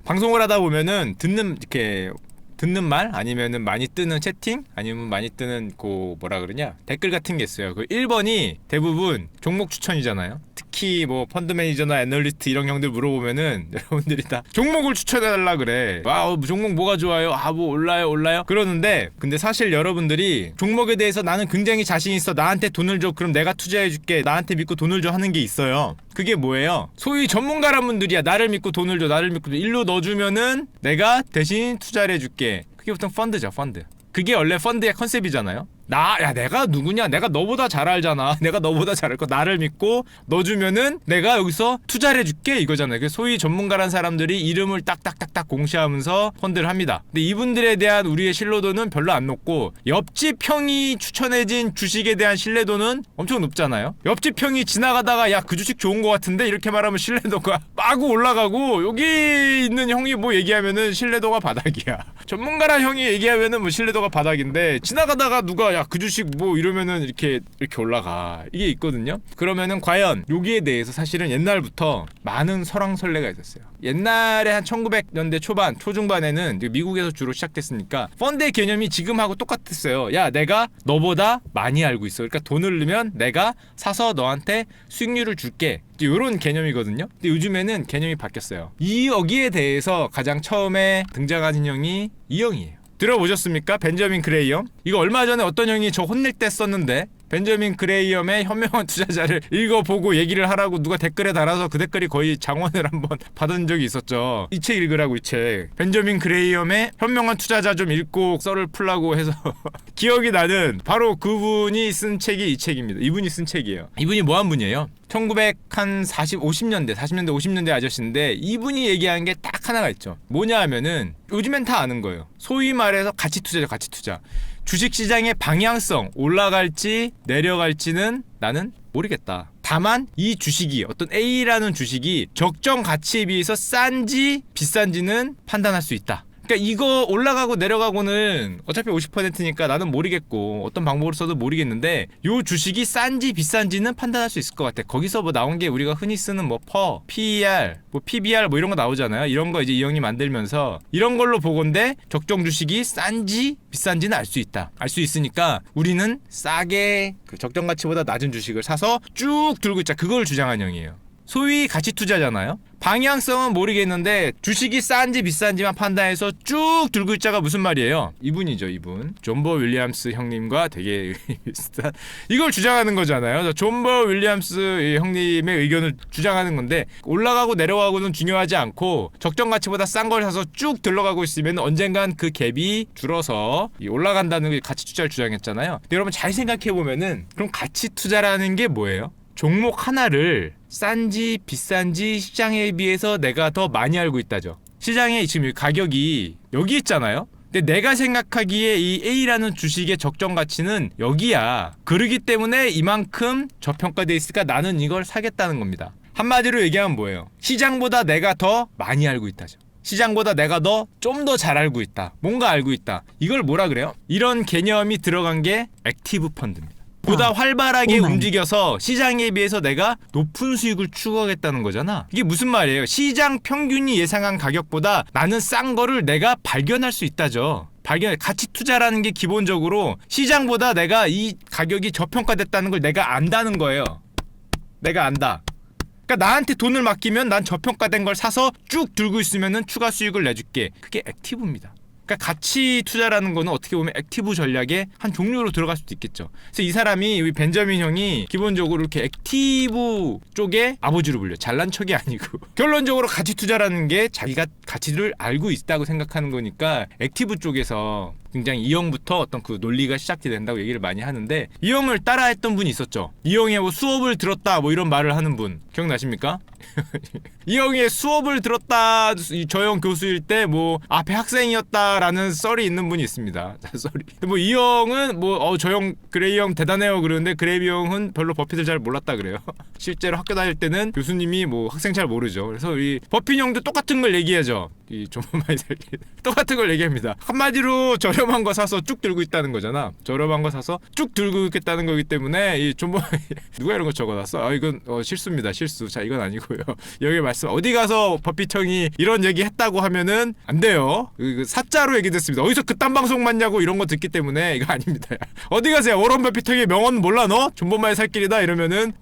방송을 하다 보면은 듣는 말 아니면은 많이 뜨는 채팅 아니면 많이 뜨는 뭐라 그러냐 댓글 같은 게 있어요. 그 1번이 대부분 종목 추천이잖아요. 특히 뭐 펀드 매니저나 애널리스트 이런 형들 물어보면은 여러분들이 다 종목을 추천해달라 그래. 종목 뭐가 좋아요? 뭐 올라요 그러는데, 근데 사실 여러분들이 종목에 대해서 나는 굉장히 자신 있어, 나한테 돈을 줘, 그럼 내가 투자해줄게, 나한테 믿고 돈을 줘 하는 게 있어요. 그게 뭐예요? 소위 전문가란 분들이야. 나를 믿고 돈을 줘, 나를 믿고 일로 넣어주면은 내가 대신 투자를 해줄게. 그게 보통 펀드죠, 펀드. 그게 원래 펀드의 컨셉이잖아요. 내가 누구냐? 내가 너보다 잘 알잖아. 내가 너보다 잘 알고 나를 믿고 넣어주면은 내가 여기서 투자를 해줄게 이거잖아요. 그 소위 전문가란 사람들이 이름을 딱딱딱딱 공시하면서 펀드를 합니다. 근데 이분들에 대한 우리의 신뢰도는 별로 안 높고, 옆집 형이 추천해진 주식에 대한 신뢰도는 엄청 높잖아요. 옆집 형이 지나가다가 야, 그 주식 좋은 거 같은데 이렇게 말하면 신뢰도가 마구 올라가고, 여기 있는 형이 뭐 얘기하면은 신뢰도가 바닥이야. 전문가란 형이 얘기하면은 뭐 신뢰도가 바닥인데, 지나가다가 누가 야, 그 주식 뭐 이러면은 이렇게 올라가. 이게 있거든요. 그러면은 과연 여기에 대해서 사실은 옛날부터 많은 설왕설래가 있었어요. 옛날에 한 1900년대 초중반에는 미국에서 주로 시작됐으니까 펀드의 개념이 지금하고 똑같았어요. 야, 내가 너보다 많이 알고 있어. 그러니까 돈을 넣으면 내가 사서 너한테 수익률을 줄게. 이런 개념이거든요. 근데 요즘에는 개념이 바뀌었어요. 여기에 대해서 가장 처음에 등장하는 형이 이 형이에요. 들어보셨습니까? 벤저민 그레이엄? 이거 얼마 전에 어떤 형이 저 혼낼 때 썼는데, 벤저민 그레이엄의 현명한 투자자를 읽어보고 얘기를 하라고 누가 댓글에 달아서 그 댓글이 거의 장원을 한번 받은 적이 있었죠. 이 책 읽으라고, 이 책. 벤저민 그레이엄의 현명한 투자자 좀 읽고 썰을 풀라고 해서 기억이 나는 바로 그분이 쓴 책이 이 책입니다. 이분이 쓴 책이에요. 이분이 뭐한 분이에요? 40년대 아저씨인데, 이분이 얘기한 게 딱 하나가 있죠. 뭐냐 하면은 요즘엔 다 아는 거예요. 소위 말해서 가치 투자죠, 가치 투자. 주식시장의 방향성, 올라갈지 내려갈지는 나는 모르겠다. 다만 이 주식이, 어떤 A라는 주식이 적정 가치에 비해서 싼지 비싼지는 판단할 수 있다. 그러니까 이거 올라가고 내려가고는 어차피 50%니까 나는 모르겠고, 어떤 방법으로 써도 모르겠는데, 요 주식이 싼지 비싼지는 판단할 수 있을 것 같아. 거기서 뭐 나온 게 우리가 흔히 쓰는 뭐 PER, 뭐 PBR 뭐 이런 거 나오잖아요. 이런 거 이제 이 형이 만들면서 이런 걸로 보건데 적정 주식이 싼지 비싼지는 알 수 있다. 알 수 있으니까 우리는 싸게 그 적정 가치보다 낮은 주식을 사서 쭉 들고 있자. 그걸 주장한 형이에요. 소위 가치 투자잖아요. 방향성은 모르겠는데 주식이 싼지 비싼지만 판단해서 쭉 들고 있자가 무슨 말이에요? 이분이죠, 이분. 존버 윌리엄스 형님과 되게 비슷한 이걸 주장하는 거잖아요. 존버 윌리엄스 형님의 의견을 주장하는 건데, 올라가고 내려가고는 중요하지 않고 적정 가치보다 싼 걸 사서 쭉 들러가고 있으면 언젠간 그 갭이 줄어서 올라간다는 게 가치 투자를 주장했잖아요. 근데 여러분 잘 생각해 보면은, 그럼 가치 투자라는 게 뭐예요? 종목 하나를 싼지 비싼지 시장에 비해서 내가 더 많이 알고 있다죠. 시장에 지금 가격이 여기 있잖아요. 근데 내가 생각하기에 이 A라는 주식의 적정 가치는 여기야. 그러기 때문에 이만큼 저평가돼 있으니까 나는 이걸 사겠다는 겁니다. 한마디로 얘기하면 뭐예요? 시장보다 내가 더 많이 알고 있다죠. 시장보다 내가 좀 더 잘 알고 있다. 뭔가 알고 있다. 이걸 뭐라 그래요? 이런 개념이 들어간 게 액티브 펀드입니다. 보다 활발하게 움직여서 시장에 비해서 내가 높은 수익을 추구하겠다는 거잖아. 이게 무슨 말이에요? 시장 평균이 예상한 가격보다 나는 싼 거를 내가 발견할 수 있다죠. 가치 투자라는 게 기본적으로 시장보다 내가 이 가격이 저평가됐다는 걸 내가 안다는 거예요. 내가 안다. 그러니까 나한테 돈을 맡기면 난 저평가된 걸 사서 쭉 들고 있으면은 추가 수익을 내줄게. 그게 액티브입니다. 그러니까 가치 투자라는 거는 어떻게 보면 액티브 전략의 한 종류로 들어갈 수도 있겠죠. 그래서 이 사람이, 우리 벤저민 형이 기본적으로 이렇게 액티브 쪽에 아버지로 불려. 잘난 척이 아니고 결론적으로 가치 투자라는 게 자기가 가치를 알고 있다고 생각하는 거니까 액티브 쪽에서 굉장히 이 형부터 어떤 그 논리가 시작이 된다고 얘기를 많이 하는데, 이 형을 따라했던 분이 있었죠. 이 형의 뭐 수업을 들었다 뭐 이런 말을 하는 분 기억나십니까? 이 형의 수업을 들었다, 저 형 교수일 때 뭐 앞에 학생이었다라는 썰이 있는 분이 있습니다. 썰이. 뭐 이 형은 뭐 저 형 그레이 형 대단해요 그러는데, 그레이 형은 별로 버핏을 잘 몰랐다 그래요. 실제로 학교 다닐 때는 교수님이 뭐 학생 잘 모르죠. 그래서 이 버핏 형도 똑같은 걸 얘기하죠. 이 좀 많이 똑같은 걸 얘기합니다. 한마디로 저 저렴한 거 사서 쭉 들고 있다는 거잖아. 저렴한 거 사서 쭉 들고 있겠다는 거기 때문에 이 존버 누가 이런 거 적어놨어? 아 이건 실수입니다. 실수. 자 이건 아니고요. 여기 말씀 어디 가서 버핏 형이 이런 얘기 했다고 하면은 안 돼요. 사자로 얘기됐습니다. 어디서 그딴 방송 맞냐고 이런 거 듣기 때문에 이거 아닙니다. 어디 가세요? 워런 버핏 형의 명언 몰라 너? 존버마의 살 길이다 이러면은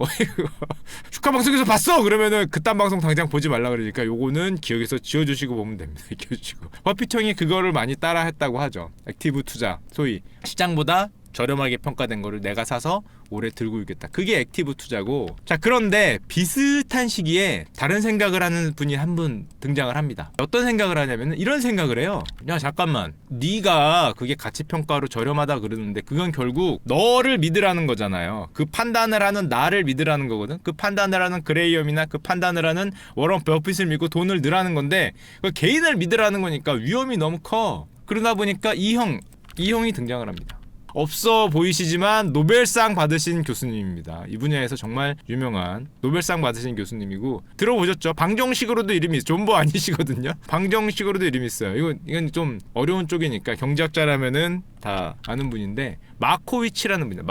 축하 방송에서 봤어? 그러면은 그딴 방송 당장 보지 말라 그러니까 요거는 기억에서 지워주시고 보면 됩니다. 지워주시고. 버핏 형이 그거를 많이 따라했다고 하죠. 액티브 투자, 소위 시장보다 저렴하게 평가된 거를 내가 사서 오래 들고 있겠다. 그게 액티브 투자고. 자 그런데 비슷한 시기에 다른 생각을 하는 분이 한 분 등장을 합니다. 어떤 생각을 하냐면 이런 생각을 해요. 야 잠깐만, 네가 그게 가치평가로 저렴하다 그러는데 그건 결국 너를 믿으라는 거잖아요. 그 판단을 하는 나를 믿으라는 거거든. 그 판단을 하는 그레이엄이나 그 판단을 하는 워런 버핏을 믿고 돈을 넣으라는 건데 그 개인을 믿으라는 거니까 위험이 너무 커. 그러다 보니까 이 형이 등장을 합니다. 없어 보이시지만 노벨상 받으신 교수님입니다. 이 분야에서 정말 유명한 노벨상 받으신 교수님이고 들어보셨죠? 방정식으로도 이름이 존버 아니시거든요. 방정식으로도 이름이 있어요. 이건 좀 어려운 쪽이니까 경제학자라면은 다 아는 분인데 마코위치라는 분이에요.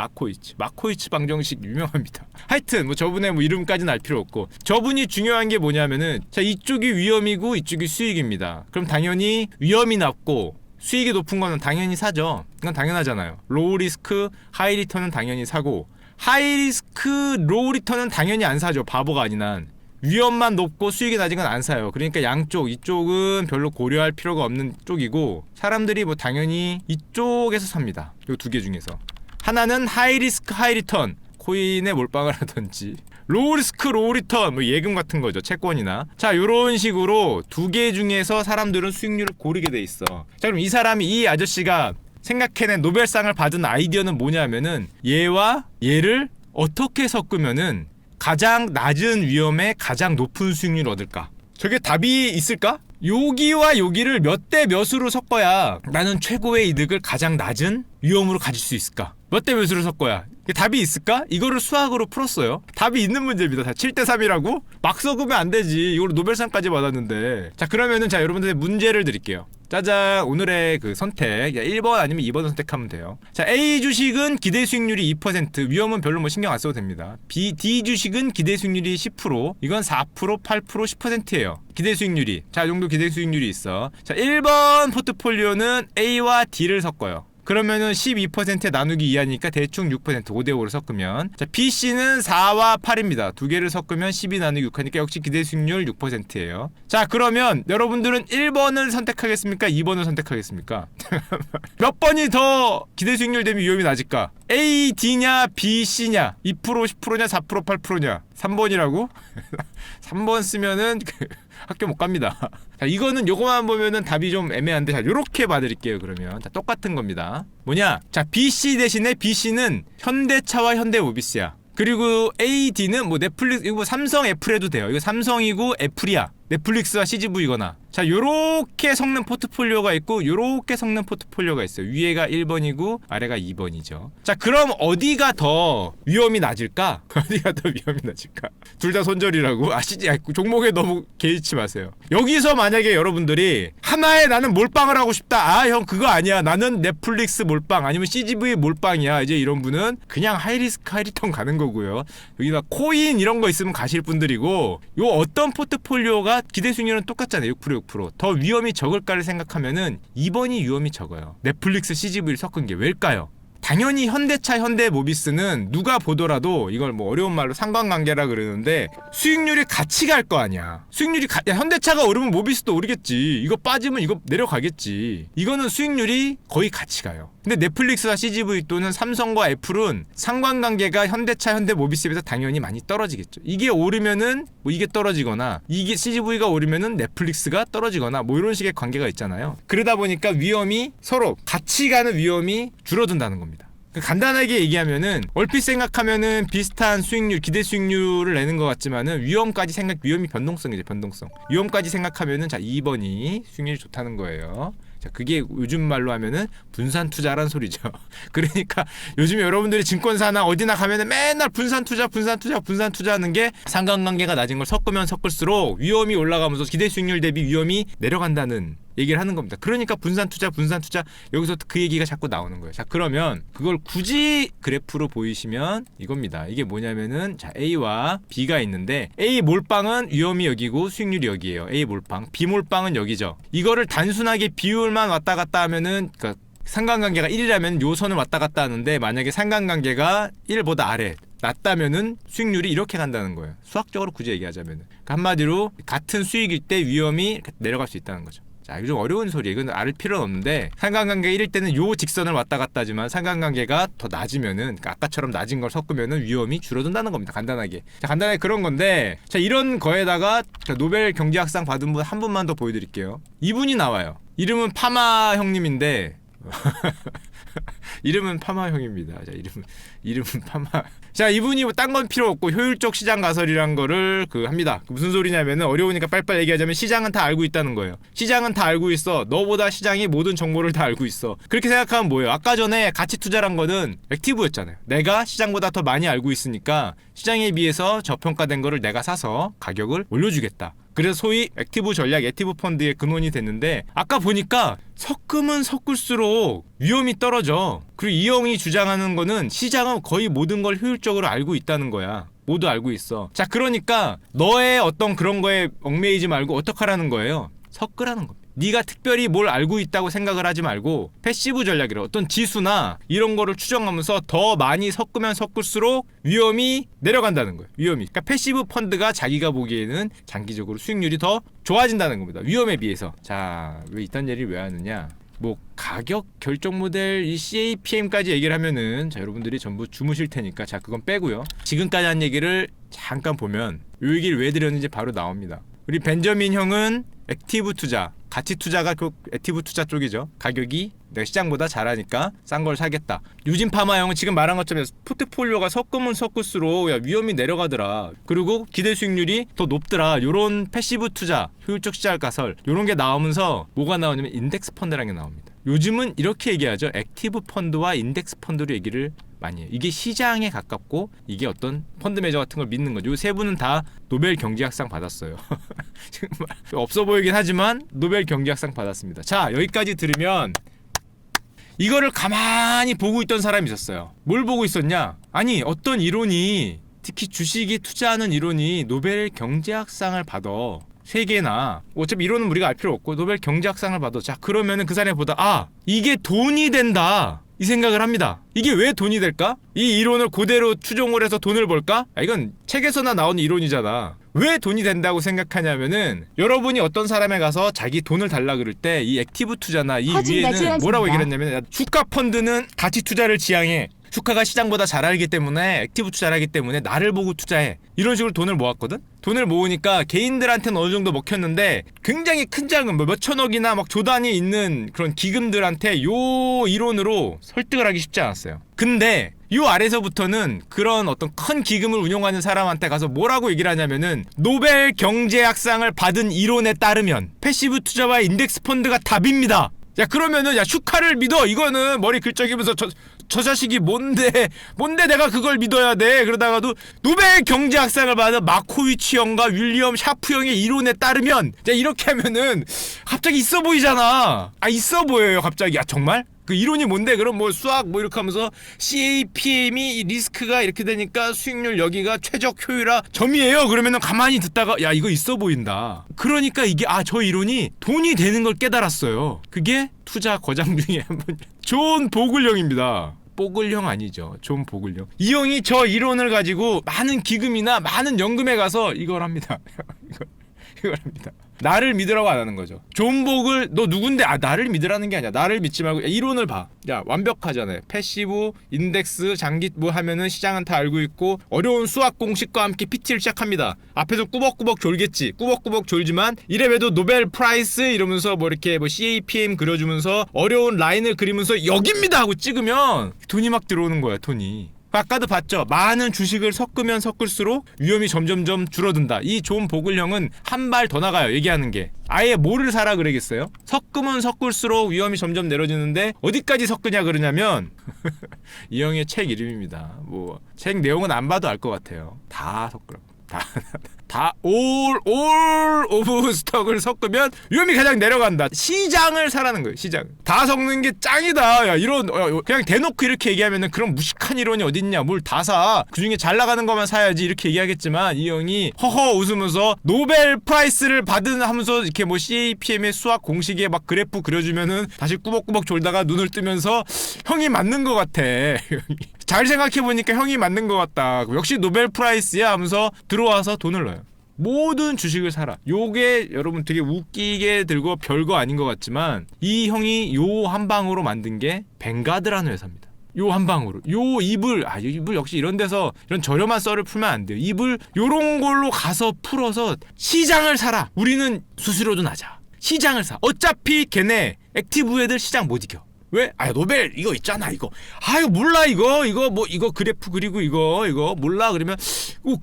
마코위치 방정식 유명합니다. 하여튼 뭐 저분의 뭐 이름까지는 알 필요 없고 저분이 중요한 게 뭐냐면은 자 이쪽이 위험이고 이쪽이 수익입니다. 그럼 당연히 위험이 낮고 수익이 높은 거는 당연히 사죠. 이건 당연하잖아요. 로우 리스크, 하이 리턴은 당연히 사고 하이 리스크, 로우 리턴은 당연히 안 사죠. 바보가 아닌 한. 위험만 높고 수익이 낮은 건 안 사요. 그러니까 양쪽, 이쪽은 별로 고려할 필요가 없는 쪽이고 사람들이 뭐 당연히 이쪽에서 삽니다. 이 두 개 중에서. 하나는 하이 리스크, 하이 리턴. 코인에 몰빵을 하든지 로우 리스크 로우 리턴 뭐 예금 같은 거죠. 채권이나. 자 요런 식으로 두 개 중에서 사람들은 수익률을 고르게 돼 있어. 자 그럼 이 아저씨가 생각해낸 노벨상을 받은 아이디어는 뭐냐면은 얘와 얘를 어떻게 섞으면은 가장 낮은 위험에 가장 높은 수익률을 얻을까? 저게 답이 있을까? 여기와 여기를 몇 대 몇으로 섞어야 나는 최고의 이득을 가장 낮은 위험으로 가질 수 있을까? 몇 대 몇으로 섞어야 답이 있을까? 이거를 수학으로 풀었어요. 답이 있는 문제입니다. 7대 3이라고? 막 섞으면 안 되지. 이걸로 노벨상까지 받았는데. 자 그러면은 자 여러분들 문제를 드릴게요. 짜잔, 오늘의 그 선택 1번 아니면 2번을 선택하면 돼요. 자 A 주식은 기대 수익률이 2%, 위험은 별로 뭐 신경 안 써도 됩니다. D 주식은 기대 수익률이 10%, 이건 4%, 8%, 10%예요. 기대 수익률이. 자, 이 정도 기대 수익률이 있어. 자 1번 포트폴리오는 A와 D를 섞어요. 그러면은 12%에 나누기 2하니까 대충 6%, 5대5로 섞으면. 자, BC는 4와 8입니다. 두 개를 섞으면 12 나누기 6하니까 역시 기대 수익률 6%예요. 자, 그러면 여러분들은 1번을 선택하겠습니까? 2번을 선택하겠습니까? 몇 번이 더 기대 수익률 대비 위험이 낮을까? A, D냐, B, C냐? 2%, 10%냐, 4%, 8%냐? 3번이라고? 3번 쓰면은 학교 못 갑니다. 자, 이거는 요거만 보면은 답이 좀 애매한데 자, 요렇게 봐드릴게요. 그러면 자, 똑같은 겁니다. 뭐냐? 자, BC 대신에 BC는 현대차와 현대모비스야. 그리고 AD는 뭐 넷플릭스, 이거 뭐 삼성 애플 해도 돼요. 이거 삼성이고 애플이야. 넷플릭스와 CGV거나. 자, 요렇게 섞는 포트폴리오가 있고 요렇게 섞는 포트폴리오가 있어요. 위에가 1번이고 아래가 2번이죠. 자, 그럼 어디가 더 위험이 낮을까? 어디가 더 위험이 낮을까? 둘 다 손절이라고? 아시지? 종목에 너무 개의치 마세요. 여기서 만약에 여러분들이 하나에 나는 몰빵을 하고 싶다. 아, 형 그거 아니야. 나는 넷플릭스 몰빵 아니면 CGV 몰빵이야. 이제 이런 분은 그냥 하이리스크 하이리턴 가는 거고요. 여기다 코인 이런 거 있으면 가실 분들이고 요 어떤 포트폴리오가 기대 수익률은 똑같잖아요. 6%, 6%. 더 위험이 적을까를 생각하면은 2번이 위험이 적어요. 넷플릭스, CGV를 섞은 게 왜일까요? 당연히 현대차, 현대모비스는 누가 보더라도 이걸 뭐 어려운 말로 상관관계라 그러는데 수익률이 같이 갈 거 아니야. 수익률이 야, 현대차가 오르면 모비스도 오르겠지. 이거 빠지면 이거 내려가겠지. 이거는 수익률이 거의 같이 가요. 근데 넷플릭스와 CGV 또는 삼성과 애플은 상관관계가 현대차, 현대모비스에 비해서 당연히 많이 떨어지겠죠. 이게 오르면은 뭐 이게 떨어지거나 이게 CGV가 오르면은 넷플릭스가 떨어지거나 뭐 이런 식의 관계가 있잖아요. 그러다 보니까 위험이 서로 같이 가는 위험이 줄어든다는 겁니다. 간단하게 얘기하면은 얼핏 생각하면은 비슷한 수익률, 기대 수익률을 내는 것 같지만은 위험이 변동성이죠. 변동성. 위험까지 생각하면은 자 2번이 수익률이 좋다는 거예요. 자, 그게 요즘 말로 하면은 분산 투자란 소리죠. 그러니까 요즘에 여러분들이 증권사나 어디나 가면은 맨날 분산 투자하는 게 상관관계가 낮은 걸 섞으면 섞을수록 위험이 올라가면서 기대 수익률 대비 위험이 내려간다는 얘기를 하는 겁니다. 그러니까 분산 투자 여기서 그 얘기가 자꾸 나오는 거예요. 자, 그러면 그걸 굳이 그래프로 보이시면 이겁니다. 이게 뭐냐면은 자, A와 B가 있는데 A 몰빵은 위험이 여기고 수익률이 여기예요. A 몰빵, B 몰빵은 여기죠. 이거를 단순하게 비율만 왔다 갔다 하면은 그러니까 상관관계가 1이라면 요 선을 왔다 갔다 하는데 만약에 상관관계가 1보다 아래 낮다면은 수익률이 이렇게 간다는 거예요. 수학적으로 굳이 얘기하자면은. 그러니까 한마디로 같은 수익일 때 위험이 내려갈 수 있다는 거죠. 자, 이거 좀 어려운 소리예요. 이건 알 필요는 없는데 상관관계 1일 때는 요 직선을 왔다 갔다 하지만 상관관계가 더 낮으면은 그러니까 아까처럼 낮은 걸 섞으면은 위험이 줄어든다는 겁니다. 간단하게. 자, 간단하게 그런 건데 자, 이런 거에다가 노벨 경제학상 받은 분 한 분만 더 보여드릴게요. 이분이 나와요. 이름은 파마 형님인데 이름은 파마 형입니다. 자, 이름은 파마. 자, 이분이 뭐 딴 건 필요 없고 효율적 시장 가설이란 거를 합니다. 무슨 소리냐면은 어려우니까 빨리빨리 얘기하자면 시장은 다 알고 있다는 거예요. 시장은 다 알고 있어. 너보다 시장이 모든 정보를 다 알고 있어. 그렇게 생각하면 뭐예요? 아까 전에 가치 투자란 거는 액티브였잖아요. 내가 시장보다 더 많이 알고 있으니까 시장에 비해서 저평가된 거를 내가 사서 가격을 올려주겠다. 그래서 소위 액티브 전략, 액티브 펀드의 근원이 됐는데 아까 보니까 섞으면 섞을수록 위험이 떨어져. 그리고 이 형이 주장하는 거는 시장은 거의 모든 걸 효율적으로 알고 있다는 거야. 모두 알고 있어. 자, 그러니까 너의 어떤 그런 거에 얽매이지 말고 어떡하라는 거예요? 섞으라는 겁니다. 네가 특별히 뭘 알고 있다고 생각을 하지 말고 패시브 전략이라 어떤 지수나 이런 거를 추정하면서 더 많이 섞으면 섞을수록 위험이 내려간다는 거예요. 위험이. 그러니까 패시브 펀드가 자기가 보기에는 장기적으로 수익률이 더 좋아진다는 겁니다. 위험에 비해서. 자, 왜 이딴 얘기를 왜 하느냐? 뭐 가격 결정 모델 이 CAPM까지 얘기를 하면은 자, 여러분들이 전부 주무실 테니까 자, 그건 빼고요. 지금까지 한 얘기를 잠깐 보면 이 얘기를 왜 드렸는지 바로 나옵니다. 우리 벤저민 형은 액티브 투자, 가치 투자가 그 액티브 투자 쪽이죠. 가격이 내가 시장보다 잘하니까 싼 걸 사겠다. 유진 파마 형은 지금 말한 것처럼 포트폴리오가 섞으면 섞을수록 야, 위험이 내려가더라. 그리고 기대 수익률이 더 높더라. 요런 패시브 투자, 효율적 시장 가설 요런 게 나오면서 뭐가 나오냐면 인덱스 펀드라는 게 나옵니다. 요즘은 이렇게 얘기하죠. 액티브 펀드와 인덱스 펀드로 얘기를 많이 해요. 이게 시장에 가깝고 이게 어떤 펀드 매저 같은 걸 믿는 거죠. 이 세 분은 다 노벨 경제학상 받았어요. 정말 없어 보이긴 하지만 노벨 경제학상 받았습니다. 자, 여기까지 들으면 이거를 가만히 보고 있던 사람이 있었어요. 뭘 보고 있었냐? 아니, 어떤 이론이 특히 주식이 투자하는 이론이 노벨 경제학상을 받아. 세 개나 어차피 이론은 우리가 알 필요 없고 노벨 경제학상을 받아. 자, 그러면은 그 사람이 보다 아, 이게 돈이 된다. 이 생각을 합니다. 이게 왜 돈이 될까? 이 이론을 그대로 추종을 해서 돈을 벌까? 아, 이건 책에서나 나오는 이론이잖아. 왜 돈이 된다고 생각하냐면은 여러분이 어떤 사람에 가서 자기 돈을 달라 그럴 때 이 액티브 투자나 이 위에는 뭐라고 얘기를 했냐면 주가 펀드는 가치 투자를 지향해. 주가가 시장보다 잘 알기 때문에 액티브 투자를 하기 때문에 나를 보고 투자해. 이런 식으로 돈을 모았거든? 돈을 모으니까 개인들한테는 어느 정도 먹혔는데 굉장히 큰 자금, 뭐 몇천억이나 막 조단이 있는 그런 기금들한테 요 이론으로 설득을 하기 쉽지 않았어요. 근데 요 아래서부터는 그런 어떤 큰 기금을 운용하는 사람한테 가서 뭐라고 얘기를 하냐면은 노벨 경제학상을 받은 이론에 따르면 패시브 투자와 인덱스 펀드가 답입니다. 야, 그러면은 야, 슈카를 믿어. 이거는 머리 긁적이면서 저 자식이 뭔데 내가 그걸 믿어야 돼. 그러다가도 노벨 경제학상을 받은 마코위치 형과 윌리엄 샤프 형의 이론에 따르면 자, 이렇게 하면은 갑자기 있어 보이잖아. 아, 있어 보여요 갑자기. 야, 정말? 그 이론이 뭔데? 그럼 뭐 수학 뭐 이렇게 하면서 CAPM이 리스크가 이렇게 되니까 수익률 여기가 최적 효율화 점이에요. 그러면은 가만히 듣다가 야, 이거 있어 보인다. 그러니까 이게 아, 저 이론이 돈이 되는 걸 깨달았어요. 그게 투자 거장 중에 한 분 존 보글형입니다. 보글형 아니죠. 존 보글형. 이 형이 저 이론을 가지고 많은 기금이나 많은 연금에 가서 이걸 합니다. 이걸 합니다. 나를 믿으라고 안 하는 거죠. 존 보글 너 누군데? 아, 나를 믿으라는 게 아니야. 나를 믿지 말고 야, 이론을 봐. 야, 완벽하잖아요. 패시브, 인덱스, 장기 뭐 하면은 시장은 다 알고 있고 어려운 수학 공식과 함께 PT를 시작합니다. 앞에서 꾸벅꾸벅 졸겠지. 꾸벅꾸벅 졸지만 이래봬도 노벨 프라이스 이러면서 뭐 이렇게 뭐 CAPM 그려주면서 어려운 라인을 그리면서 여기입니다 하고 찍으면 돈이 막 들어오는 거야. 돈이. 아까도 봤죠. 많은 주식을 섞으면 섞을수록 위험이 점점점 줄어든다. 이 존 보글형은 한 발 더 나가요. 얘기하는 게. 아예 뭐를 사라 그러겠어요? 섞으면 섞을수록 위험이 점점 내려지는데 어디까지 섞으냐 그러냐면 이 형의 책 이름입니다. 뭐 책 내용은 안 봐도 알 것 같아요. 다 섞으라고. 다 올 오브 스톡을 섞으면 위험이 가장 내려간다. 시장을 사라는 거예요. 시장. 다 섞는 게 짱이다. 야 이런 그냥 대놓고 이렇게 얘기하면은 그런 무식한 이론이 어딨냐. 뭘 다 사. 그중에 잘 나가는 것만 사야지 이렇게 얘기하겠지만 이 형이 허허 웃으면서 노벨 프라이스를 받은 하면서 이렇게 뭐 CAPM의 수학 공식에 막 그래프 그려주면은 다시 꾸벅꾸벅 졸다가 눈을 뜨면서 형이 맞는 것 같아. 잘 생각해보니까 형이 맞는 것 같다. 역시 노벨 프라이스야 하면서 들어와서 돈을 넣어요. 모든 주식을 사라. 요게 여러분 되게 웃기게 들고 별거 아닌 것 같지만 이 형이 요 한 방으로 만든 게 뱅가드라는 회사입니다. 요 한 방으로. 요 이불 역시 이런 데서 이런 저렴한 썰을 풀면 안 돼요. 이불 요런 걸로 가서 풀어서 시장을 사라. 우리는 수수료도 낮아. 시장을 사. 어차피 걔네 액티브 애들 시장 못 이겨. 왜? 노벨 이거 있잖아 이거. 이거 몰라 이거 뭐 이거 그래프 그리고 이거 몰라 그러면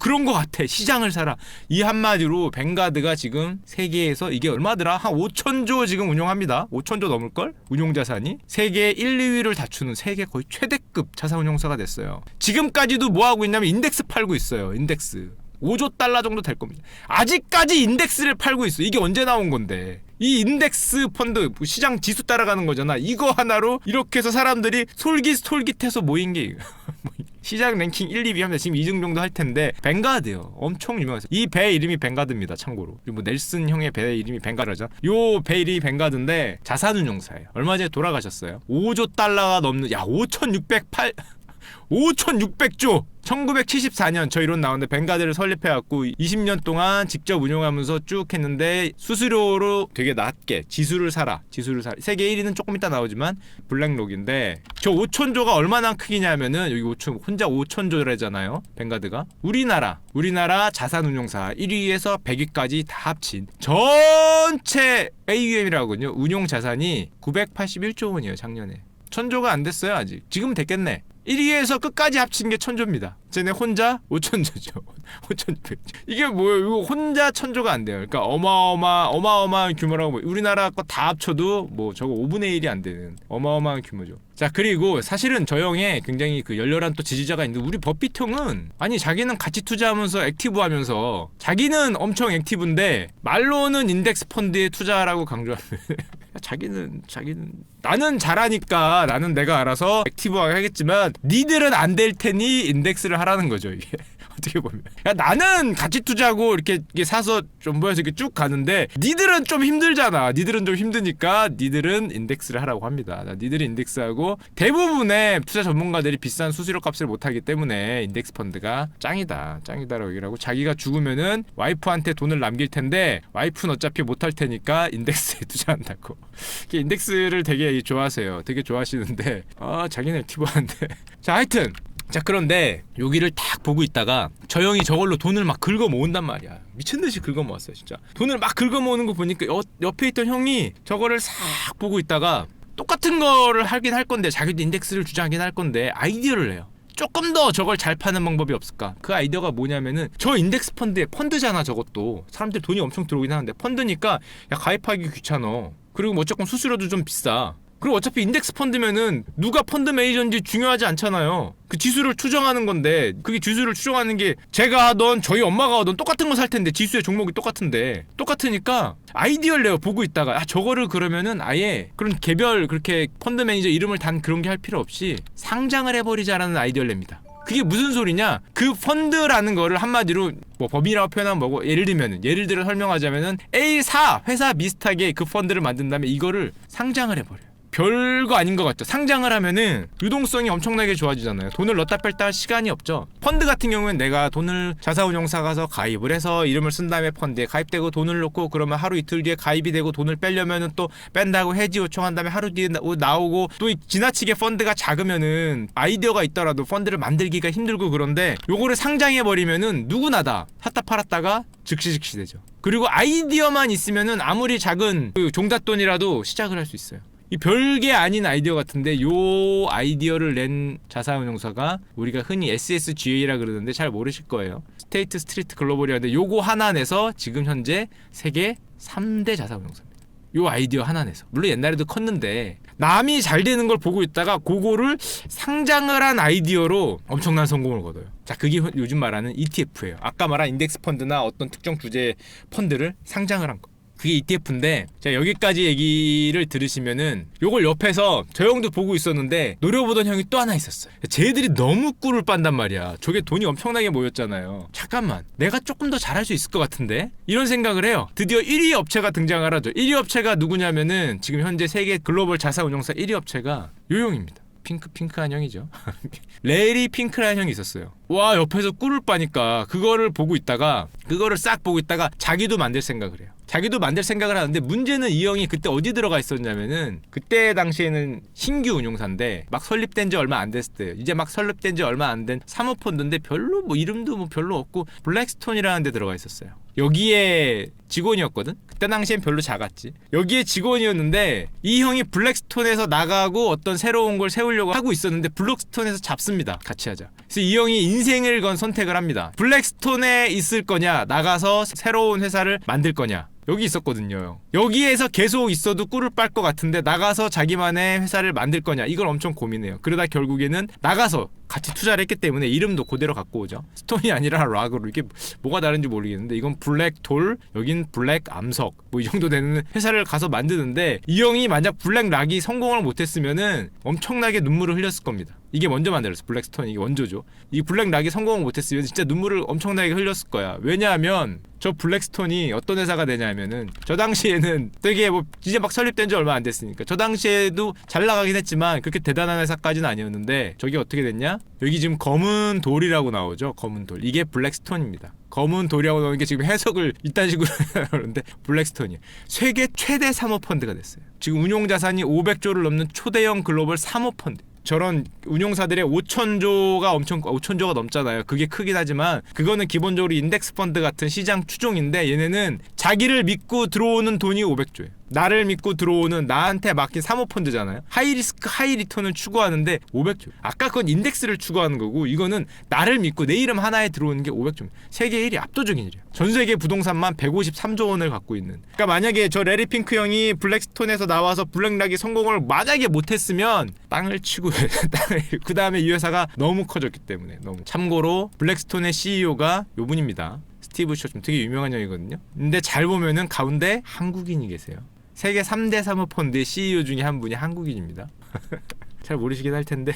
그런 거 같아. 시장을 사라. 이 한마디로 뱅가드가 지금 세계에서 이게 얼마더라? 한 5천조 지금 운용합니다. 5천조 넘을걸? 운용자산이 세계 1, 2위를 다투는 세계 거의 최대급 자산운용사가 됐어요. 지금까지도 뭐 하고 있냐면 인덱스 팔고 있어요. 인덱스 5조 달러 정도 될 겁니다. 아직까지 인덱스를 팔고 있어. 이게 언제 나온 건데. 이 인덱스 펀드 시장 지수 따라가는 거잖아. 이거 하나로 이렇게 해서 사람들이 솔깃솔깃해서 모인 게 시장 랭킹 1, 2위 합니다. 지금 2등 정도 할 텐데 뱅가드요. 엄청 유명해서 이 배 이름이 뱅가드입니다. 참고로. 뭐 넬슨 형의 배 이름이 뱅가드죠. 요 배 이름이 뱅가드인데 자산운용사예요. 얼마 전에 돌아가셨어요. 5조 달러가 넘는 5,600조 1974년 저 이론 나오는데 뱅가드를 설립해갖고 20년 동안 직접 운용하면서 쭉 했는데 수수료로 되게 낮게 지수를 사라. 세계 1위는 조금 이따 나오지만 블랙록인데 저 5천조가 얼마나 크기냐면은 여기 혼자 5천조라잖아요. 뱅가드가 우리나라 자산운용사 1위에서 100위까지 다 합친 전체 AUM이라거든요. 운용자산이 981조 원이에요. 작년에 1000조가 안 됐어요. 아직. 지금 됐겠네. 1위에서 끝까지 합친 게 1000조입니다. 쟤네 혼자 5천조죠. 5,600조. 이게 뭐예요? 이거 혼자 1000조가 안 돼요. 그러니까 어마어마한 규모라고. 우리나라 거 다 합쳐도 뭐 저거 5분의 1이 안 되는 어마어마한 규모죠. 자, 그리고 사실은 저 형의 굉장히 그 열렬한 또 지지자가 있는데 우리 버핏 형은 자기는 가치 투자하면서 액티브하면서 자기는 엄청 액티브인데 말로는 인덱스 펀드에 투자하라고 강조하는 자기는 나는 잘하니까 나는 내가 알아서 액티브하게 하겠지만 니들은 안 될 테니 인덱스를 하라는 거죠. 이게 어떻게 보면 나는 가치 투자하고 이렇게 사서 좀 모여서 이렇게 쭉 가는데 니들은 좀 힘들잖아. 니들은 좀 힘드니까 니들은 인덱스를 하라고 합니다. 니들이 인덱스하고 대부분의 투자 전문가들이 비싼 수수료 값을 못하기 때문에 인덱스 펀드가 짱이다라고 얘기를 하고 자기가 죽으면은 와이프한테 돈을 남길 텐데 와이프는 어차피 못할 테니까 인덱스에 투자한다고. 인덱스를 되게 좋아하세요. 되게 좋아하시는데 자기는 액티브한데 자, 하여튼 그런데 여기를 딱 보고 있다가 저 형이 저걸로 돈을 막 긁어 모은단 말이야. 미친듯이 긁어 모았어요. 진짜 돈을 막 긁어 모으는 거 보니까 옆에 있던 형이 저거를 싹 보고 있다가 똑같은 거를 하긴 할 건데 자기도 인덱스를 주장하긴 할 건데 아이디어를 내요. 조금 더 저걸 잘 파는 방법이 없을까? 그 아이디어가 뭐냐면은 저 인덱스 펀드잖아. 저것도 사람들 돈이 엄청 들어오긴 하는데 펀드니까 가입하기 귀찮아. 그리고 뭐 어쨌건 수수료도 좀 비싸. 그리고 어차피 인덱스 펀드면은 누가 펀드 매니저인지 중요하지 않잖아요. 그 지수를 추정하는 건데 그게 지수를 추정하는 게 제가 하던 저희 엄마가 하던 똑같은 거 살 텐데 지수의 종목이 똑같으니까 아이디어를 내가 보고 있다가 저거를 그러면은 아예 그런 개별 그렇게 펀드 매니저 이름을 단 그런 게 할 필요 없이 상장을 해버리자라는 아이디어를 냅니다. 그게 무슨 소리냐? 그 펀드라는 거를 한마디로 뭐 법인이라고 표현하면 뭐고 예를 들어 설명하자면은 A사 회사 비슷하게 그 펀드를 만든 다음에 이거를 상장을 해버려요. 별거 아닌 것 같죠. 상장을 하면은 유동성이 엄청나게 좋아지잖아요. 돈을 넣었다 뺐다 할 시간이 없죠. 펀드 같은 경우는 내가 돈을 자사운용사 가서 가입을 해서 이름을 쓴 다음에 펀드에 가입되고 돈을 넣고 그러면 하루 이틀 뒤에 가입이 되고 돈을 빼려면은 또 뺀다고 해지 요청한 다음에 하루 뒤에 나오고 또 지나치게 펀드가 작으면은 아이디어가 있더라도 펀드를 만들기가 힘들고 그런데 요거를 상장해버리면은 누구나 다 샀다 팔았다가 즉시 되죠. 그리고 아이디어만 있으면은 아무리 작은 그 종잣돈이라도 시작을 할 수 있어요. 이 별게 아닌 아이디어 같은데 요 아이디어를 낸 자산운용사가 우리가 흔히 SSGA라 그러는데 잘 모르실 거예요. 스테이트 스트리트 글로벌이라는데 요거 하나 내서 지금 현재 세계 3대 자산운용사입니다. 요 아이디어 하나 내서. 물론 옛날에도 컸는데 남이 잘 되는 걸 보고 있다가 그거를 상장을 한 아이디어로 엄청난 성공을 거둬요. 자, 그게 요즘 말하는 ETF예요. 아까 말한 인덱스 펀드나 어떤 특정 주제 펀드를 상장을 한 거. 그게 ETF인데, 자, 여기까지 얘기를 들으시면은 요걸 옆에서 저 형도 보고 있었는데 노려보던 형이 또 하나 있었어요. 쟤들이 너무 꿀을 빤단 말이야. 저게 돈이 엄청나게 모였잖아요. 잠깐만, 내가 조금 더 잘할 수 있을 것 같은데? 이런 생각을 해요. 드디어 1위 업체가 등장을 하죠. 1위 업체가 누구냐면은 지금 현재 세계 글로벌 자산운용사 1위 업체가 요 형입니다. 핑크한 형이죠. 레리 핑크라는 형이 있었어요. 와, 옆에서 꿀을 빠니까 그거를 싹 보고 있다가 자기도 만들 생각을 해요. 자기도 만들 생각을 하는데 문제는 이 형이 그때 어디 들어가 있었냐면은 그때 당시에는 신규 운용사인데 막 설립된 지 얼마 안 됐을 때예요. 이제 막 설립된 지 얼마 안 된 사모펀드인데 별로 뭐 이름도 뭐 별로 없고 블랙스톤이라는 데 들어가 있었어요. 여기에 직원이었거든? 그때 당시엔 별로 작았지. 여기에 직원이었는데 이 형이 블랙스톤에서 나가고 어떤 새로운 걸 세우려고 하고 있었는데 블랙스톤에서 잡습니다. 같이 하자. 그래서 이 형이 인생을 건 선택을 합니다. 블랙스톤에 있을 거냐, 나가서 새로운 회사를 만들 거냐. 여기 있었거든요. 여기에서 계속 있어도 꿀을 빨 것 같은데 나가서 자기만의 회사를 만들 거냐, 이걸 엄청 고민해요. 그러다 결국에는 나가서 같이 투자를 했기 때문에 이름도 그대로 갖고 오죠. 스톤이 아니라 락으로. 이게 뭐가 다른지 모르겠는데 이건 블랙돌, 여긴 블랙 암석, 뭐 이 정도 되는 회사를 가서 만드는데 이 형이 만약 블랙 락이 성공을 못했으면은 엄청나게 눈물을 흘렸을 겁니다. 이게 먼저 만들었어. 블랙스톤, 이게 원조죠. 이 블랙 락이 성공을 못했으면 진짜 눈물을 엄청나게 흘렸을 거야. 왜냐하면 저 블랙스톤이 어떤 회사가 되냐면은 저 당시에는 되게 뭐 이제 막 설립된 지 얼마 안 됐으니까 저 당시에도 잘 나가긴 했지만 그렇게 대단한 회사까지는 아니었는데 저게 어떻게 됐냐? 여기 지금 검은 돌이라고 나오죠. 검은 돌. 이게 블랙스톤입니다. 검은 돌이라고 나오는 게 지금 해석을 이딴 식으로 하는데 블랙스톤이에요. 세계 최대 사모펀드가 됐어요. 지금 운용자산이 500조를 넘는 초대형 글로벌 사모펀드. 저런 운용사들의 5천조가 넘잖아요. 그게 크긴 하지만 그거는 기본적으로 인덱스 펀드 같은 시장 추종인데 얘네는 자기를 믿고 들어오는 돈이 500조예요. 나를 믿고 들어오는, 나한테 맡긴 사모펀드잖아요. 하이리스크 하이리턴을 추구하는데 500조. 아까 그건 인덱스를 추구하는 거고 이거는 나를 믿고 내 이름 하나에 들어오는 게 500조입니다. 세계 1위, 압도적인 일이에요. 전세계 부동산만 153조 원을 갖고 있는. 그러니까 만약에 저 레리 핑크 형이 블랙스톤에서 나와서 블랙락이 성공을 만약에 못했으면 땅을 치고 그 다음에 이 회사가 너무 커졌기 때문에. 너무. 참고로 블랙스톤의 CEO가 요분입니다. 스티브 쇼. 되게 유명한 형이거든요. 근데 잘 보면은 가운데 한국인이 계세요. 세계 3대 사모펀드의 CEO 중에 한 분이 한국인입니다. 잘 모르시긴 할 텐데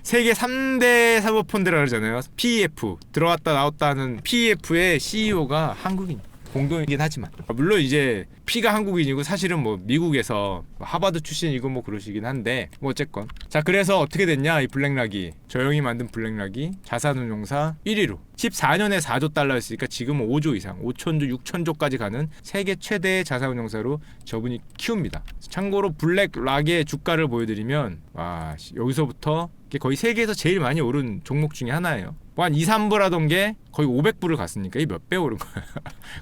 세계 3대 사모펀드라 그러잖아요. PEF, 들어왔다 나왔다 하는 PEF의 CEO가 한국인. 공동이긴 하지만 물론 이제 P가 한국인이고 사실은 뭐 미국에서 하버드 출신이고 뭐 그러시긴 한데 뭐 어쨌건. 자, 그래서 어떻게 됐냐, 이 블랙락이, 저 형이 만든 블랙락이 자산운용사 1위로 14년에 4조 달러였으니까 지금은 5조 이상, 5천조 6천조까지 가는 세계 최대의 자산운용사로 저분이 키웁니다. 참고로 블랙락의 주가를 보여드리면 와, 여기서부터 거의 세계에서 제일 많이 오른 종목 중에 하나예요. 뭐 한 2, 3불 하던 게 거의 500불을 갔으니까 이 몇 배 오른 거야.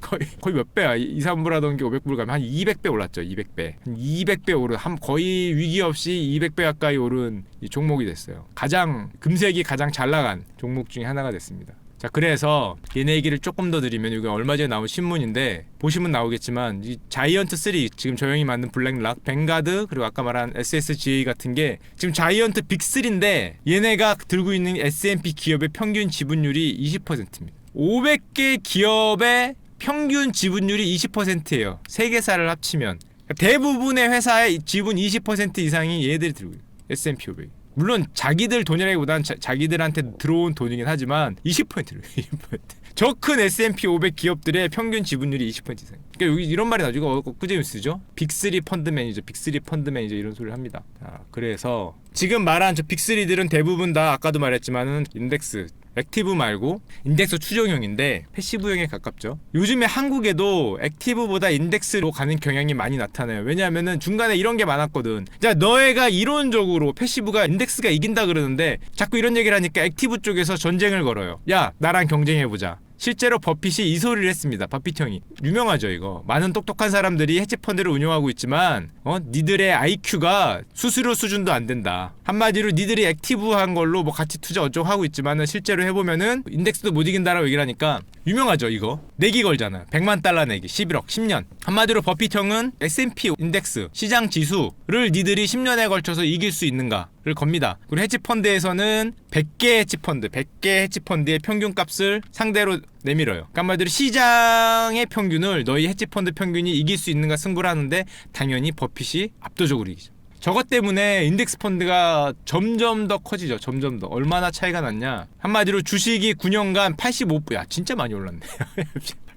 거의 몇 배야. 2, 3불 하던 게 500불 가면 한 200배 올랐죠. 200배. 한 200배 오른, 거의 위기 없이 200배 가까이 오른 이 종목이 됐어요. 금색이 가장 잘 나간 종목 중에 하나가 됐습니다. 자, 그래서 얘네 얘기를 조금 더 드리면 이거 얼마 전에 나온 신문인데 보시면 나오겠지만 이 자이언트 3, 지금 저 형이 만든 블랙락, 뱅가드, 그리고 아까 말한 SSGA 같은 게 지금 자이언트 빅3인데 얘네가 들고 있는 S&P 기업의 평균 지분율이 20%입니다. 500개 기업의 평균 지분율이 20%예요. 세계사를 합치면. 대부분의 회사의 지분 20% 이상이 얘들이 들고 있어요. S&P 500. 물론 자기들 돈이라기보다는 자기들한테 들어온 돈이긴 하지만 20%를 20%. 저 큰 S&P 500 기업들의 평균 지분율이 20% 이상. 그러니까 여기 이런 말이 나오죠. 꾸준히 쓰죠. 빅3 펀드 매니저, 빅3 펀드 매니저 이런 소리를 합니다. 자, 그래서 지금 말한 저 빅3들은 대부분 다 아까도 말했지만은 인덱스, 액티브 말고 인덱스 추종형인데 패시브형에 가깝죠. 요즘에 한국에도 액티브보다 인덱스로 가는 경향이 많이 나타나요. 왜냐하면은 중간에 이런 게 많았거든. 자, 너희가 이론적으로 패시브가 인덱스가 이긴다 그러는데 자꾸 이런 얘기를 하니까 액티브 쪽에서 전쟁을 걸어요. 야, 나랑 경쟁해보자. 실제로 버핏이 이 소리를 했습니다. 버핏 형이. 유명하죠, 이거. 많은 똑똑한 사람들이 헤지펀드를 운용하고 있지만 니들의 IQ가 수수료 수준도 안 된다. 한마디로 니들이 액티브한 걸로 뭐 가치 투자 어쩌고 하고 있지만은 실제로 해보면은 인덱스도 못 이긴다라고 얘기를 하니까 유명하죠 이거. 내기 걸잖아요. 100만 달러 내기 11억 10년. 한마디로 버핏 형은 S&P 인덱스 시장 지수를 니들이 10년에 걸쳐서 이길 수 있는가를 겁니다. 그리고 헤지펀드에서는 100개 헤지펀드 100개 헤지펀드의 평균값을 상대로 내밀어요. 그러니까 한마디로 시장의 평균을 너희 헤지펀드 평균이 이길 수 있는가 승부를 하는데 당연히 버핏이 압도적으로 이기죠. 저것 때문에 인덱스 펀드가 점점 더 커지죠. 점점 더. 얼마나 차이가 났냐. 한마디로 주식이 9년간 85%. 야 진짜 많이 올랐네.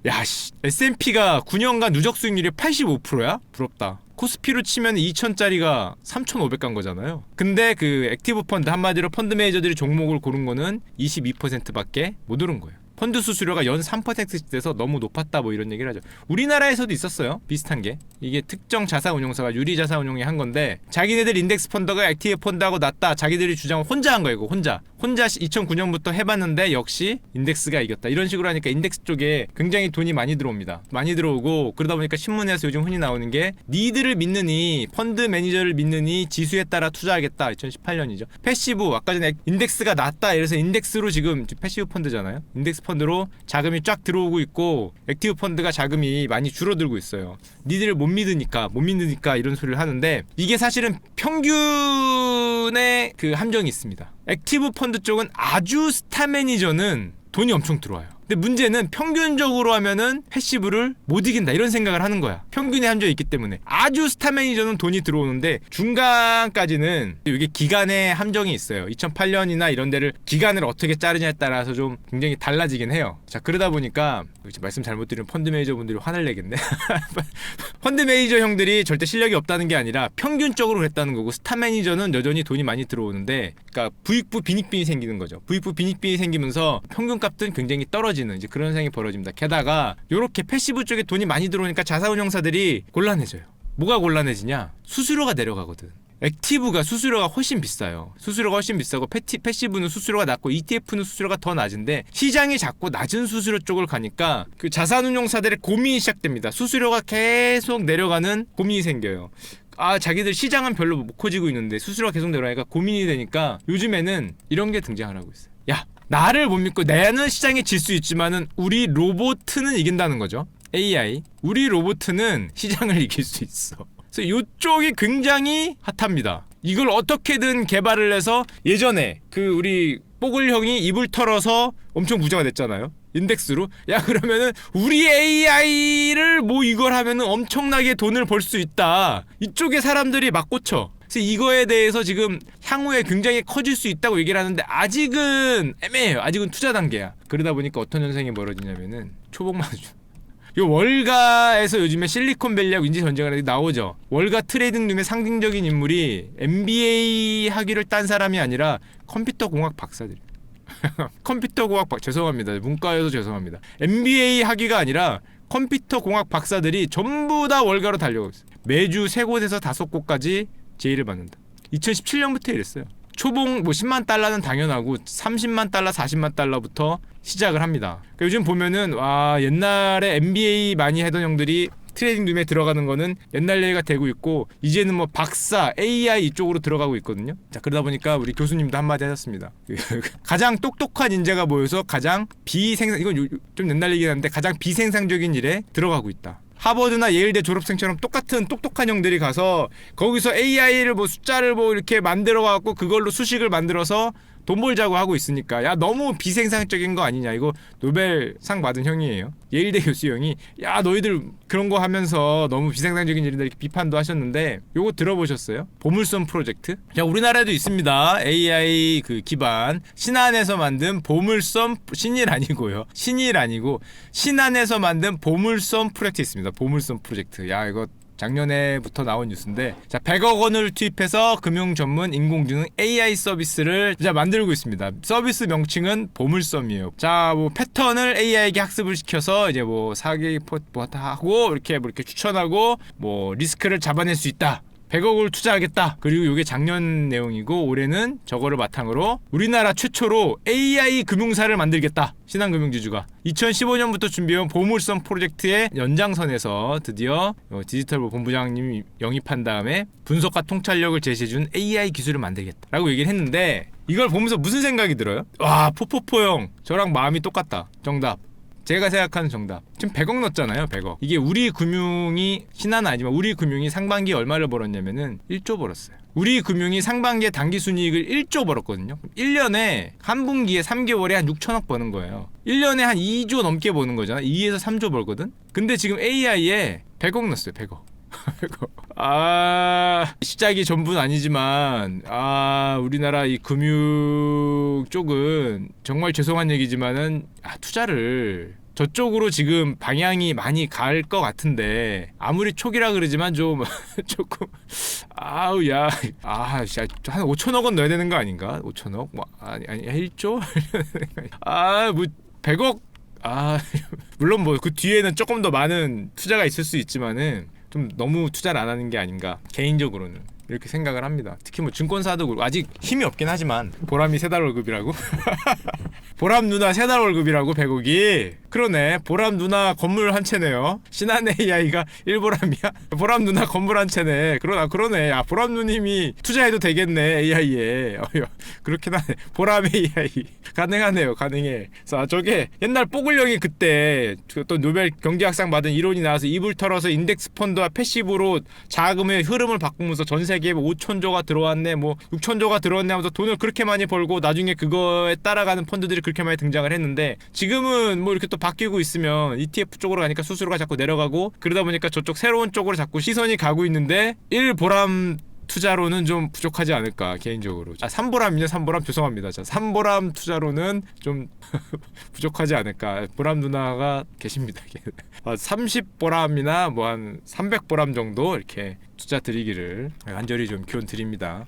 야 씨. S&P가 9년간 누적 수익률이 85%야? 부럽다. 코스피로 치면 2,000짜리가 3,500 간 거잖아요. 근데 그 액티브 펀드 한마디로 펀드 매니저들이 종목을 고른 거는 22%밖에 못 오른 거예요. 펀드 수수료가 연 3%씩 돼서 너무 높았다 뭐 이런 얘기를 하죠. 우리나라에서도 있었어요. 비슷한 게. 이게 특정 자산운용사가 유리자산운용이 한 건데 자기네들 인덱스 펀드가 액티브 펀드하고 낫다. 자기들이 주장을 혼자 한 거예요. 이거 혼자 2009년부터 해봤는데 역시 인덱스가 이겼다. 이런 식으로 하니까 인덱스 쪽에 굉장히 돈이 많이 들어옵니다. 많이 들어오고 그러다 보니까 신문에서 요즘 흔히 나오는 게 니들을 믿느니 펀드 매니저를 믿느니 지수에 따라 투자하겠다. 2018년이죠. 패시브 아까 전에 인덱스가 낫다. 이래서 인덱스로 지금 패시브 펀드잖아요. 인덱스 펀드로 자금이 쫙 들어오고 있고 액티브 펀드가 자금이 많이 줄어들고 있어요. 니들을 못 믿으니까 이런 소리를 하는데 이게 사실은 평균의 그 함정이 있습니다. 액티브 펀드 쪽은 아주 스타 매니저는 돈이 엄청 들어와요. 근데 문제는 평균적으로 하면은 패시브를 못 이긴다 이런 생각을 하는 거야. 평균의 함정이 있기 때문에. 아주 스타 매니저는 돈이 들어오는데 중간까지는 이게 기간의 함정이 있어요. 2008년이나 이런 데를 기간을 어떻게 자르냐에 따라서 좀 굉장히 달라지긴 해요. 자 그러다 보니까 말씀 잘못 드리면 펀드 매니저 분들이 화를 내겠네. 펀드 매니저 형들이 절대 실력이 없다는 게 아니라 평균적으로 그랬다는 거고 스타 매니저는 여전히 돈이 많이 들어오는데 그러니까 부익부 빈익빈이 생기는 거죠. 부익부 빈익빈이 생기면서 평균값은 굉장히 떨어지는 이제 그런 상황이 벌어집니다. 게다가 이렇게 패시브 쪽에 돈이 많이 들어오니까 자산운용사들이 곤란해져요. 뭐가 곤란해지냐? 수수료가 내려가거든. 액티브가 수수료가 훨씬 비싸요. 수수료가 훨씬 비싸고 패시브는 수수료가 낮고 ETF는 수수료가 더 낮은데 시장이 자꾸 낮은 수수료 쪽을 가니까 그 자산운용사들의 고민이 시작됩니다. 수수료가 계속 내려가는 고민이 생겨요. 아 자기들 시장은 별로 못 커지고 있는데 수수료가 계속 내려가니까 고민이 되니까 요즘에는 이런 게 등장을 하고 있어요. 야 나를 못 믿고 나는 시장에 질 수 있지만은 우리 로봇은 이긴다는 거죠. AI 우리 로봇은 시장을 이길 수 있어. 그래서 이쪽이 굉장히 핫합니다. 이걸 어떻게든 개발을 해서 예전에 그 우리 뽀글 형이 입을 털어서 엄청 부자가 됐잖아요. 인덱스로. 야 그러면은 우리 AI를 뭐 이걸 하면은 엄청나게 돈을 벌 수 있다. 이쪽에 사람들이 막 꽂혀. 그래서 이거에 대해서 지금 향후에 굉장히 커질 수 있다고 얘기를 하는데 아직은 애매해요. 아직은 투자 단계야. 그러다 보니까 어떤 현상이 벌어지냐면은 초봉만 요 월가에서 요즘에 실리콘밸리하고 인지 전쟁이 나오죠. 월가 트레이딩룸의 상징적인 인물이 MBA 학위를 딴 사람이 아니라 컴퓨터 공학 박사들. 컴퓨터 공학 죄송합니다. 문과여서 죄송합니다. MBA 학위가 아니라 컴퓨터 공학 박사들이 전부 다 월가로 달려가고 있어요. 매주 3곳에서 5곳까지 제의를 받는다. 2017년부터 이랬어요. 초봉 뭐 10만 달러는 당연하고 30만 달러, 40만 달러부터 시작을 합니다. 그러니까 요즘 보면은 와 옛날에 MBA 많이 하던 형들이 트레이딩 룸에 들어가는 거는 옛날 얘기가 되고 있고 이제는 뭐 박사, AI 이쪽으로 들어가고 있거든요. 자 그러다 보니까 우리 교수님도 한마디 하셨습니다. 가장 똑똑한 인재가 모여서 가장 이건 좀 옛날 얘기긴 한데 가장 비생산적인 일에 들어가고 있다. 하버드나 예일대 졸업생처럼 똑같은 똑똑한 형들이 가서 거기서 AI를 뭐 숫자를 뭐 이렇게 만들어 갖고 그걸로 수식을 만들어서 돈 벌자고 하고 있으니까 야 너무 비생산적인 거 아니냐. 이거 노벨상 받은 형이에요. 예일대 교수 형이 야 너희들 그런 거 하면서 너무 비생산적인 일이다 이렇게 비판도 하셨는데 요거 들어보셨어요? 보물섬 프로젝트? 자 우리나라에도 있습니다. AI 그 기반 신안에서 만든 보물섬 신일 아니고 신안에서 만든 보물섬 프로젝트 있습니다. 보물섬 프로젝트. 야 이거 작년에부터 나온 뉴스인데 자 100억 원을 투입해서 금융 전문 인공지능 AI 서비스를 이제 만들고 있습니다. 서비스 명칭은 보물섬이에요. 자 뭐 패턴을 AI에게 학습을 시켜서 이제 뭐 사기 뭐 하고 이렇게 추천하고 뭐 리스크를 잡아낼 수 있다. 100억을 투자하겠다. 그리고 이게 작년 내용이고 올해는 저거를 바탕으로 우리나라 최초로 AI 금융사를 만들겠다. 신한금융지주가 2015년부터 준비해온 보물섬 프로젝트의 연장선에서 드디어 디지털 본부장님이 영입한 다음에 분석과 통찰력을 제시해준 AI 기술을 만들겠다라고 얘기를 했는데 이걸 보면서 무슨 생각이 들어요? 와 포포포 형 저랑 마음이 똑같다. 정답 제가 생각하는 정답. 지금 100억 넣었잖아요. 100억. 이게 우리금융이 신한은 아니지만 우리금융이 상반기에 얼마를 벌었냐면은 1조 벌었어요. 우리금융이 상반기에 당기순이익을 1조 벌었거든요. 1년에 한 분기에 3개월에 한 6천억 버는 거예요. 1년에 한 2조 넘게 버는 거잖아. 2에서 3조 벌거든. 근데 지금 AI에 100억 넣었어요. 100억. 시작이 전부는 아니지만 우리나라 이 금융 쪽은 정말 죄송한 얘기지만은 투자를 저쪽으로 지금 방향이 많이 갈 것 같은데, 아무리 초기라 그러지만 좀 조금 한 5천억 원 넣어야 되는 거 아닌가? 5천억? 뭐 아니 1조? 뭐 100억? 물론 뭐 그 뒤에는 조금 더 많은 투자가 있을 수 있지만은 좀 너무 투자를 안 하는 게 아닌가, 개인적으로는 이렇게 생각을 합니다. 특히 뭐 증권사도 그렇고, 아직 힘이 없긴 하지만 보람이 3달 월급이라고? 보람 누나 3달 월급이라고 100억이? 그러네. 보람 누나 건물 한 채네요. 신한 AI가 1보람이야? 보람 누나 건물 한 채네. 그러네. 보람 누님이 투자해도 되겠네, AI에. 그렇긴 하네. 보람 AI 가능하네요. 가능해. 자, 저게 옛날 뽀글령이 그때 또 노벨 경제학상 받은 이론이 나와서 입을 털어서 인덱스 펀드와 패시브로 자금의 흐름을 바꾸면서 전 세계에 5천조가 들어왔네, 뭐 6천조가 들어왔네 하면서 돈을 그렇게 많이 벌고, 나중에 그거에 따라가는 펀드들이 그렇게 많이 등장을 했는데, 지금은 뭐 이렇게 또 바뀌고 있으면 ETF 쪽으로 가니까 수수료가 자꾸 내려가고, 그러다 보니까 저쪽 새로운 쪽으로 자꾸 시선이 가고 있는데, 1보람 투자로는 좀 부족하지 않을까, 개인적으로. 3보람이냐? 3보람 죄송합니다. 3보람 투자로는 좀 부족하지 않을까. 보람 누나가 계십니다. 30보람이나 뭐 한 300보람 정도 이렇게 투자 드리기를 간절히 좀 기원 드립니다.